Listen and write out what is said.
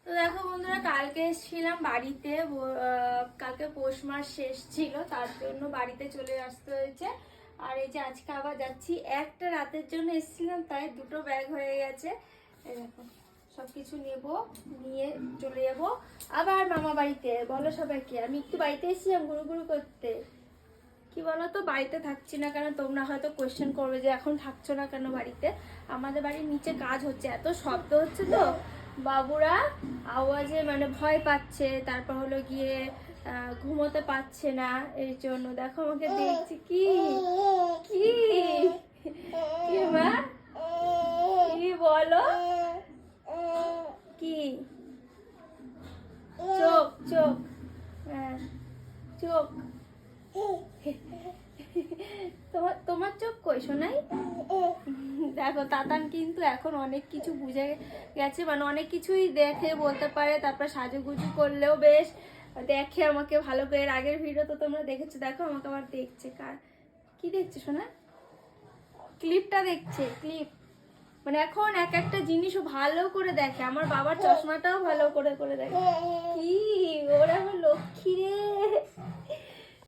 তো দেখো বন্ধুরা, কালকে এসেছিলাম বাড়িতে। কালকে পৌষ মাস শেষ ছিল, তার জন্য বাড়িতে চলে আসতে হয়েছে। আর এই যে আজকে আবার যাচ্ছি, একটা রাতের জন্য এসেছিলাম, তাই দুটো ব্যাগ হয়ে গেছে। এই দেখো, সবকিছু নিয়ে চলে যাবো আবার মামা বাড়িতে। বলো সবাইকে, আমি একটু বাড়িতে এসেছিলাম ঘুরু ঘুরু করতে। কি বলো তো, বাড়িতে থাকছি না কেন? তোমরা হয়তো কোয়েশ্চেন করবে যে এখন থাকছো না কেন বাড়িতে। আমাদের বাড়ির নিচে কাজ হচ্ছে, এত শব্দ হচ্ছে তো বাবুরা আওয়াজে মানে ভয় পাচ্ছে, তারপর হলো গিয়ে ঘুমোতে পারছে না। এই জন্য দেখো আমাকে দেখছি। কি কি কি মা, কি বলো? কি? চোখ চোখ, হ্যাঁ চোখ। তোমার তোমার চোখ কই শোনাই? দেখো তাতান কিন্তু এখন অনেক কিছু বুঝে গেছে, মানে অনেক কিছুই দেখে বলতে পারে, তারপর সাজুগুজু করলেও বেশ দেখে আমাকে ভালো করে। এর আগের ভিডিও তো তোমরা দেখেছো, দেখো আমাকে আবার দেখছে। কি দেখছে শোনা? ক্লিপটা দেখছে, ক্লিপ। মানে এখন এক একটা জিনিসও ভালো করে দেখে। আমার বাবার চশমাটাও ভালো করে করে দেখে। কি ওরা আমার লক্ষ্মী রে।